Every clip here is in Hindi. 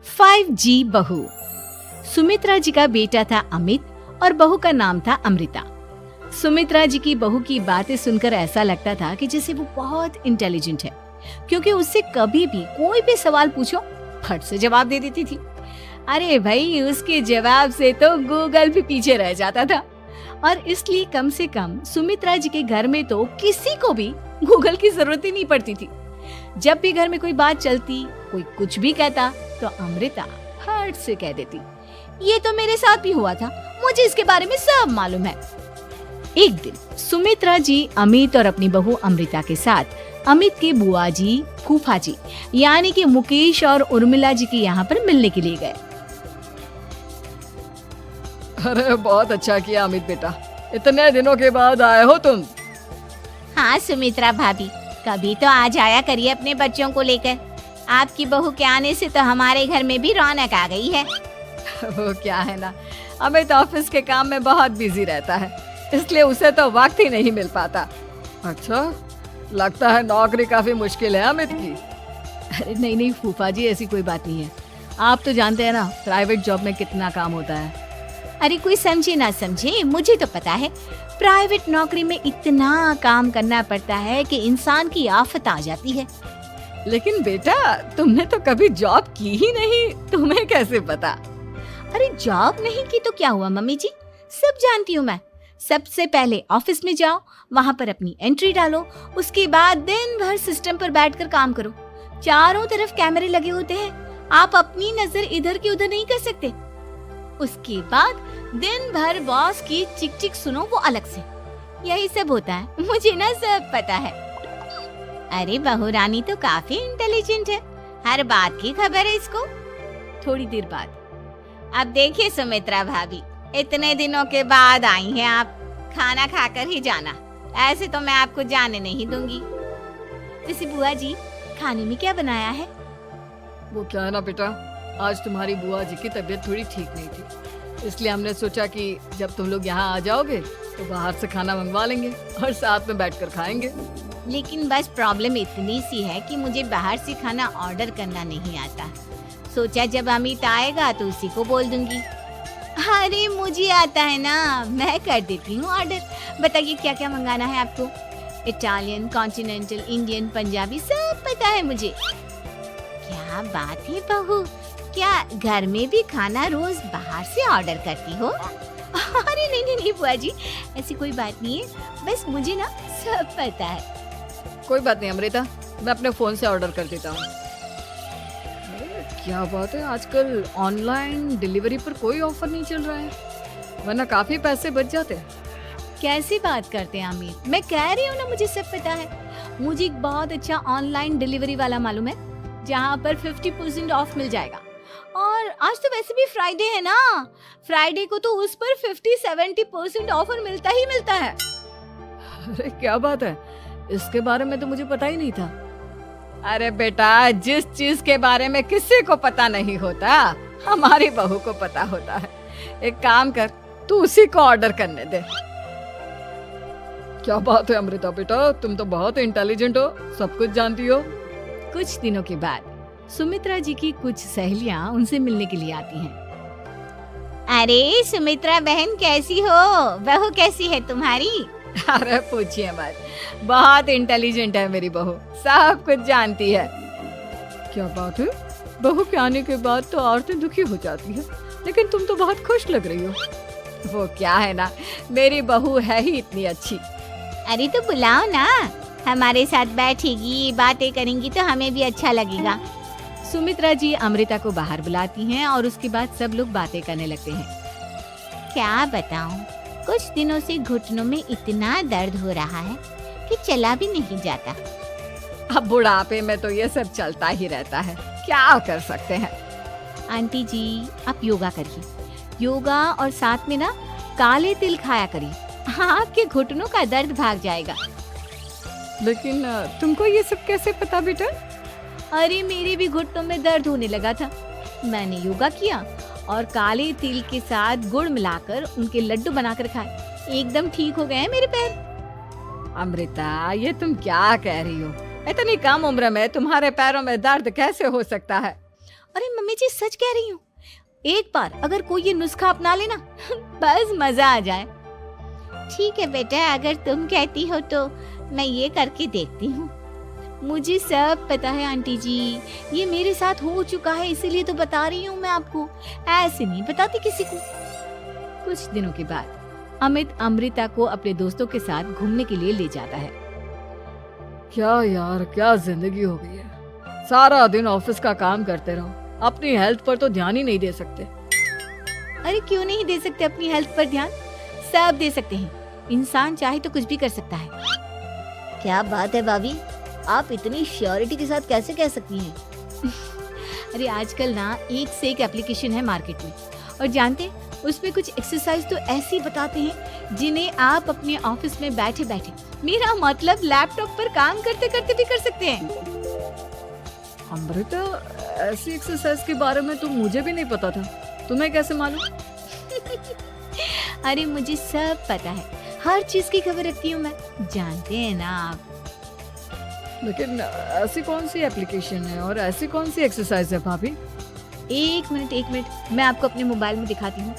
5G बहू। सुमित्रा जी का बेटा था अमित और बहू का नाम था अमृता। सुमित्रा जी की बहू की बातें सुनकर ऐसा लगता था कि जैसे वो बहुत इंटेलिजेंट है, क्योंकि उससे कभी भी कोई भी सवाल पूछो फट से जवाब दे देती थी। अरे भाई, उसके जवाब से तो गूगल भी पीछे रह जाता था। और इसलिए कम से कम सुमित्रा जी के घर में तो किसी को भी गूगल की जरूरत ही नहीं पड़ती थी। जब भी घर में कोई बात चलती, कोई कुछ भी कहता, तो अमृता फट से कह देती, ये तो मेरे साथ भी हुआ था, मुझे इसके बारे में सब मालूम है। एक दिन सुमित्रा जी अमित और अपनी बहू अमृता के साथ अमित के बुआ जी, फूफा जी यानी कि मुकेश और उर्मिला जी के यहाँ पर मिलने के लिए गए। अरे बहुत अच्छा किया अमित बेटा, इतने दिनों के बाद आए हो तुम। हाँ सुमित्रा भाभी, कभी तो आ जाया करिए अपने बच्चों को लेकर। आपकी बहू के आने से तो हमारे घर में भी रौनक आ गई है। वो क्या है ना, अमित ऑफिस के काम में बहुत बिजी रहता है, इसलिए उसे तो वक्त ही नहीं मिल पाता। अच्छा, लगता है नौकरी काफी मुश्किल है अमित की। अरे नहीं फूफा जी, ऐसी कोई बात नहीं है। आप तो जानते हैं ना प्राइवेट जॉब में कितना काम होता है। अरे कोई समझे ना समझे, मुझे तो पता है प्राइवेट नौकरी में इतना काम करना पड़ता है कि इंसान की आफत आ जाती है। लेकिन बेटा, तुमने तो कभी जॉब की ही नहीं, तुम्हें कैसे पता? अरे जॉब नहीं की तो क्या हुआ मम्मी जी, सब जानती हूँ मैं। सबसे पहले ऑफिस में जाओ, वहाँ पर अपनी एंट्री डालो, उसके बाद दिन भर सिस्टम पर बैठकर काम करो। चारों तरफ कैमरे लगे होते हैं, आप अपनी नजर इधर की उधर नहीं कर सकते। उसके बाद दिन भर बॉस की चिक चिक सुनो, वो अलग से। यही सब होता है, मुझे ना सब पता है। अरे बहू रानी तो काफी इंटेलिजेंट है, हर बात की खबर है इसको। थोड़ी देर बाद, अब देखिए सुमित्रा भाभी, इतने दिनों के बाद आई हैं आप, खाना खाकर ही जाना, ऐसे तो मैं आपको जाने नहीं दूंगी। वैसे बुआ जी, खाने में क्या बनाया है? वो क्या है ना बेटा, आज तुम्हारी बुआ जी की तबीयत थोड़ी ठीक नहीं थी, इसलिए हमने सोचा कि जब तुम लोग यहाँ आ जाओगे तो बाहर से खाना मंगवा लेंगे और साथ में बैठकर खाएंगे। लेकिन बस प्रॉब्लम इतनी सी है कि मुझे बाहर से खाना ऑर्डर करना नहीं आता। सोचा जब अमित आएगा तो उसी को बोल दूंगी। अरे मुझे आता है ना, मैं कर देती हूँ ऑर्डर। बताइए क्या क्या मंगाना है आपको? इटालियन, कॉन्टिनेंटल, इंडियन, पंजाबी, सब पता है मुझे। क्या बात है बहू, क्या घर में भी खाना रोज बाहर से ऑर्डर करती हो? अरे नहीं बुआ जी, ऐसी कोई बात नहीं है, बस मुझे ना सब पता है। कोई बात नहीं अमृता, मैं अपने फोन से ऑर्डर कर देता हूँ। क्या बात है, आजकल ऑनलाइन डिलीवरी पर कोई ऑफर नहीं चल रहा है, वरना काफी पैसे बच जाते हैं। कैसी बात करते हैं अमित, मैं कह रही हूँ ना मुझे सब पता है। मुझे एक बहुत अच्छा ऑनलाइन डिलीवरी वाला मालूम है, जहाँ पर 50% ऑफ मिल जाएगा। और आज तो वैसे भी फ्राइडे है ना, फ्राइडे को तो उस पर 50-70% ऑफर मिलता ही मिलता है। अरे क्या बात है, इसके बारे में तो मुझे पता ही नहीं था। अरे बेटा, जिस चीज के बारे में किसी को पता नहीं होता, हमारी बहू को पता होता है। एक काम कर, तू उसी को ऑर्डर करने दे। क्या बात है अमृता बेटा, तुम तो बहुत इंटेलिजेंट हो, सब कुछ जानती हो। कुछ दिनों के बाद सुमित्रा जी की कुछ सहेलियां उनसे मिलने के लिए आती हैं। अरे सुमित्रा बहन कैसी हो, बहू कैसी है तुम्हारी? अरे पूछिए मत, बहुत इंटेलिजेंट है मेरी बहू, सब कुछ जानती है। क्या बात है, बहू के आने के बाद तो औरतें दुखी हो जाती है, लेकिन तुम तो बहुत खुश लग रही हो। वो क्या है ना, मेरी बहू है ही इतनी अच्छी। अरे तो बुलाओ ना, हमारे साथ बैठेगी, बातें करेंगी तो हमें भी अच्छा लगेगा। सुमित्रा जी अमृता को बाहर बुलाती हैं और उसके बाद सब लोग बातें करने लगते हैं। क्या बताऊं, कुछ दिनों से घुटनों में इतना दर्द हो रहा है कि चला भी नहीं जाता। अब बुढ़ापे में तो ये सब चलता ही रहता है, क्या कर सकते हैं। आंटी जी, आप योगा करिए, योगा और साथ में ना काले तिल खाया करिए, आपके घुटनों का दर्द भाग जाएगा। लेकिन तुमको ये सब कैसे पता बेटा? अरे मेरे भी घुटनों में दर्द होने लगा था, मैंने योगा किया और काले तिल के साथ गुड़ मिलाकर उनके लड्डू बनाकर खाए, एकदम ठीक हो गए हैं मेरे पैर। अमृता, ये तुम क्या कह रही हो? इतनी कम उम्र में तुम्हारे पैरों में दर्द कैसे हो सकता है? अरे मम्मी जी सच कह रही हूँ, एक बार अगर कोई ये नुस्खा अपना लेना बस मजा आ जाए। ठीक है बेटा, अगर तुम कहती हो तो मैं ये करके देखती हूँ। मुझे सब पता है आंटी जी, ये मेरे साथ हो चुका है, इसीलिए तो बता रही हूँ मैं आपको, ऐसे नहीं बताती किसी को। कुछ दिनों के बाद अमित अमृता को अपने दोस्तों के साथ घूमने के लिए ले जाता है। क्या यार, क्या जिंदगी हो गई है। सारा दिन ऑफिस का काम करते रहो, अपनी हेल्थ पर तो ध्यान ही नहीं दे सकते। अरे क्यों नहीं दे सकते अपनी हेल्थ पर ध्यान, सब दे सकते हैं। इंसान चाहे तो कुछ भी कर सकता है। क्या बात है भाभी, आप इतनी श्योरिटी के साथ कैसे कह सकती हैं? अरे आजकल ना एक से एक एप्लीकेशन है मार्केट में, और जानते हैं उसमें कुछ एक्सरसाइज तो ऐसी बताते हैं जिन्हें आप अपने ऑफिस में बैठे बैठे, मेरा मतलब लैपटॉप पर काम करते करते भी कर सकते हैं। अमृता, ऐसी एक्सरसाइज के बारे में तो मुझे भी नहीं पता था, तुम्हें कैसे मालूम? अरे मुझे सब पता है, हर चीज की खबर रखती हूँ मैं, जानते हैं ना आप। लेकिन ऐसी कौन सी एप्लीकेशन है और ऐसी कौन सी एक्सरसाइज है भाभी? एक मिनट, मैं आपको अपने मोबाइल में दिखाती हूँ।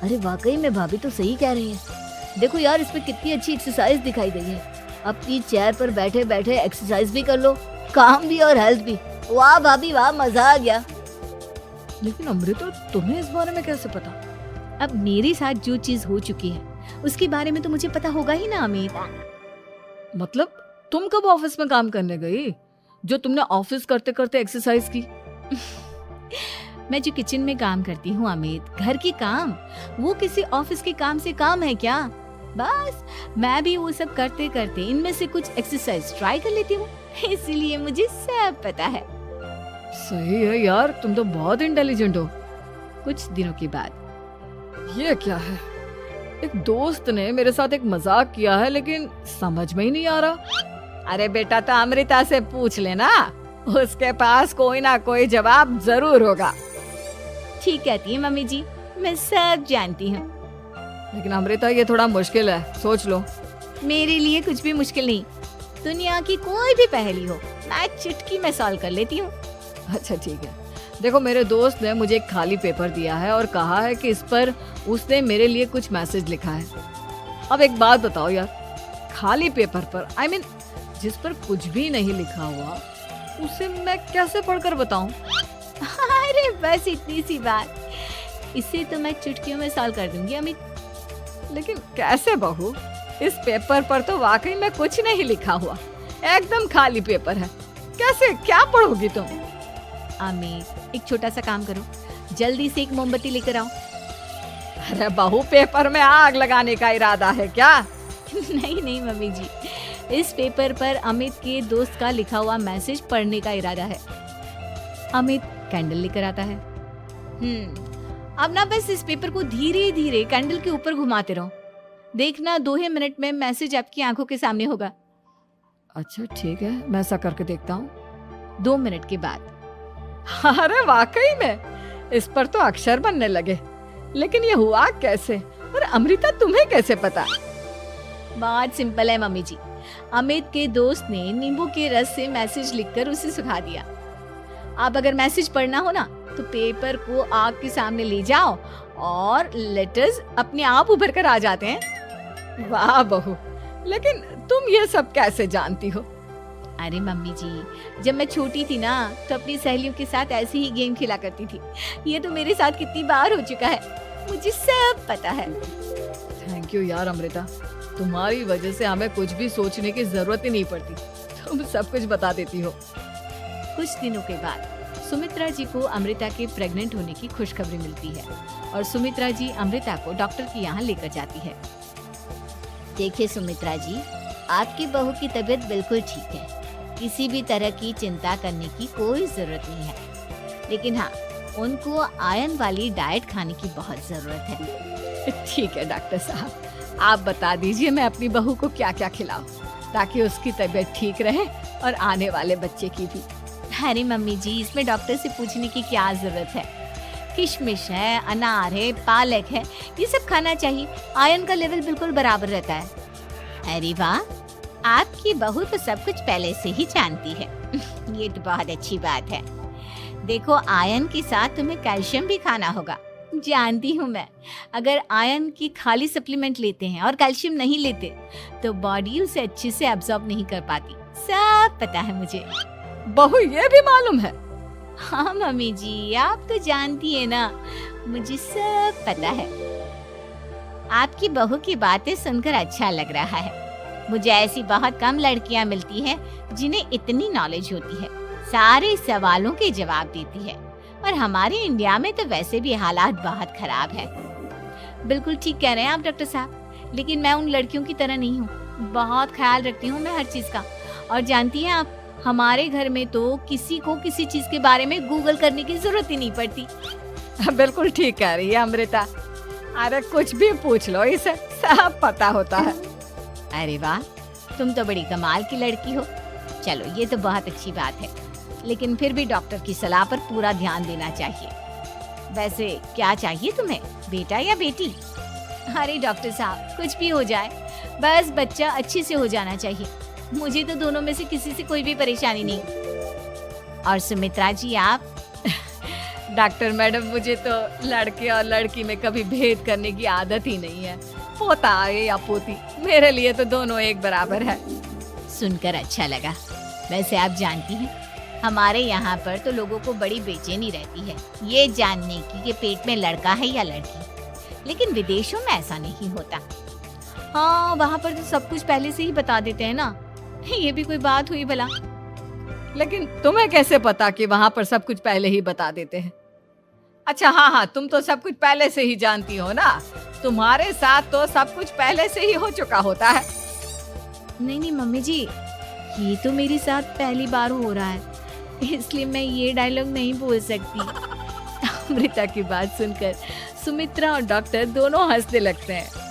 अरे वाकई में भाभी तो सही कह रही है। देखो यार, इसमें कितनी अच्छी एक्सरसाइज दिखाई गई है। अपनी चेयर पर बैठे बैठे एक्सरसाइज भी कर लो, काम भी और हेल्थ भी। वाह भाभी वाह, मजा आ गया। लेकिन अमृता, तुम्हें इस बारे में कैसे पता? अब मेरे साथ जो चीज हो चुकी है उसके बारे में तो मुझे पता होगा ही ना अमित। मतलब तुम कब ऑफिस में काम करने गई जो तुमने ऑफिस करते करते एक्सरसाइज की? मैं जो किचन में काम करती हूँ अमित, घर की काम, वो किसी ऑफिस के काम से काम है क्या? बस मैं भी वो सब करते करते इनमें से कुछ एक्सरसाइज ट्राई कर लेती हूँ, इसीलिए मुझे सब पता है। सही है यार, तुम तो बहुत इंटेलिजेंट हो। कुछ दिनों के बाद ये क्या है? एक दोस्त ने मेरे साथ एक मजाक किया है, लेकिन समझ में ही नहीं आ रहा। अरे बेटा, तो अमृता से पूछ लेना, उसके पास कोई ना कोई जवाब जरूर होगा। ठीक कहती है मम्मी जी, मैं सब जानती हूँ। लेकिन अमृता, ये थोड़ा मुश्किल है, सोच लो। मेरे लिए कुछ भी मुश्किल नहीं, दुनिया की कोई भी पहेली हो मैं चुटकी में सॉल्व कर लेती हूँ। अच्छा ठीक है, देखो मेरे दोस्त ने मुझे एक खाली पेपर दिया है और कहा है कि इस पर उसने मेरे लिए कुछ मैसेज लिखा है। अब एक बात बताओ यार, खाली पेपर पर, I mean, जिस पर कुछ भी नहीं लिखा हुआ, उसे मैं कैसे पढ़कर बताऊं? अरे बस इतनी सी बात, इसे तो मैं चुटकियों में सॉल्व कर दूंगी अमित। लेकिन कैसे बहू? इस पेपर पर तो वाकई में कुछ नहीं लिखा हुआ, एकदम खाली पेपर है, कैसे, क्या पढ़ोगी तुम? अमित, एक छोटा सा काम करो, जल्दी से एक मोमबत्ती लेकर आओ। अरे बहू, पेपर में आग लगाने का इरादा है क्या? नहीं मम्मी जी, इस पेपर पर अमित के दोस्त का लिखा हुआ मैसेज पढ़ने का इरादा है। अमित कैंडल लेकर आता है। अब ना बस इस पेपर को धीरे धीरे कैंडल के ऊपर घुमाते रहो, देखना 2 ही मिनट में मैसेज आपकी आंखों के सामने होगा। अच्छा ठीक है, मैं ऐसा करके देखता हूँ। 2 मिनट के बाद, अरे वाकई में इस पर तो अक्षर बनने लगे, लेकिन ये हुआ कैसे? और अमृता, तुम्हें कैसे पता? बहुत सिंपल है मम्मी जी, अमित के दोस्त ने नींबू के रस से मैसेज लिखकर उसे सुखा दिया। अब अगर मैसेज पढ़ना हो ना, तो पेपर को आग के सामने ले जाओ और लेटर्स अपने आप उभर कर आ जाते हैं। वाह बहू, लेकिन तुम ये सब कैसे जानती हो? अरे मम्मी जी, जब मैं छोटी थी ना, तो अपनी सहेलियों के साथ ऐसे ही गेम खेला करती थी। ये तो मेरे साथ कितनी बार हो चुका है, मुझे सब पता है। थैंक यू यार अमृता, तुम्हारी वजह से हमें कुछ भी सोचने की जरूरत ही नहीं पड़ती, तुम सब कुछ बता देती हो। कुछ दिनों के बाद सुमित्रा जी को अमृता के प्रेग्नेंट होने की खुशखबरी मिलती है और सुमित्रा जी अमृता को डॉक्टर के यहाँ लेकर जाती है। देखिए सुमित्रा जी, आपकी बहू की तबीयत बिल्कुल ठीक है, किसी भी तरह की चिंता करने की कोई जरूरत नहीं है, लेकिन हाँ, उनको आयरन वाली डाइट खाने की बहुत जरूरत है। ठीक है डॉक्टर साहब, आप बता दीजिए मैं अपनी बहू को क्या क्या खिलाऊं, ताकि उसकी तबीयत ठीक रहे और आने वाले बच्चे की भी। अरे मम्मी जी, इसमें डॉक्टर से पूछने की क्या जरूरत है, किशमिश है, अनार है, पालक है, ये सब खाना चाहिए, आयरन का लेवल बिल्कुल बराबर रहता है। अरे वाह, आपकी बहू तो सब कुछ पहले से ही जानती है। ये तो बहुत अच्छी बात है। देखो, आयरन के साथ तुम्हें कैल्शियम भी खाना होगा। जानती हूँ मैं, अगर आयरन की खाली सप्लीमेंट लेते हैं और कैल्शियम नहीं लेते तो बॉडी उसे अच्छे से एब्जॉर्ब नहीं कर पाती। सब पता है मुझे। बहू ये भी मालूम है? हाँ मम्मी जी, आप तो जानती है ना, मुझे सब पता है। आपकी बहू की बातें सुनकर अच्छा लग रहा है। मुझे ऐसी बहुत कम लड़कियां मिलती हैं जिन्हें इतनी नॉलेज होती है, सारे सवालों के जवाब देती है। और हमारे इंडिया में तो वैसे भी हालात बहुत खराब है। बिल्कुल ठीक कह रहे हैं आप डॉक्टर साहब, लेकिन मैं उन लड़कियों की तरह नहीं हूँ। बहुत ख्याल रखती हूँ मैं हर चीज का। और जानती हैं आप, हमारे घर में तो किसी को किसी चीज के बारे में गूगल करने की जरूरत ही नहीं पड़ती। बिल्कुल ठीक कह रही है अमृता। अरे कुछ भी पूछ लो, इसे सब पता होता है। अरे वाह, तुम तो बड़ी कमाल की लड़की हो। चलो, ये तो बहुत अच्छी बात है, लेकिन फिर भी डॉक्टर की सलाह पर पूरा ध्यान देना चाहिए। वैसे क्या चाहिए तुम्हें, बेटा या बेटी? अरे डॉक्टर साहब, कुछ भी हो जाए, बस बच्चा अच्छे से हो जाना चाहिए। मुझे तो दोनों में से किसी से कोई भी परेशानी नहीं। और सुमित्रा जी, आप? डॉक्टर मैडम, मुझे तो लड़के और लड़की में कभी भेद करने की आदत ही नहीं है। पोता आए या पोती, मेरे लिए तो दोनों एक बराबर है। सुनकर अच्छा लगा। वैसे आप जानती हैं, हमारे यहाँ पर तो लोगों को बड़ी बेचैनी रहती है ये जानने की कि पेट में लड़का है या लड़की, लेकिन विदेशों में ऐसा नहीं होता। हाँ, वहाँ पर तो सब कुछ पहले से ही बता देते हैं ना। ये भी कोई बात हुई भला? लेकिन तुम्हें कैसे पता कि वहाँ पर सब कुछ पहले ही बता देते हैं? अच्छा हाँ, तुम तो सब कुछ पहले से ही जानती हो ना। तुम्हारे साथ तो सब कुछ पहले से ही हो चुका होता है। नहीं मम्मी जी, ये तो मेरे साथ पहली बार हो रहा है, इसलिए मैं ये डायलॉग नहीं बोल सकती। अमृता की बात सुनकर सुमित्रा और डॉक्टर दोनों हंसने लगते हैं।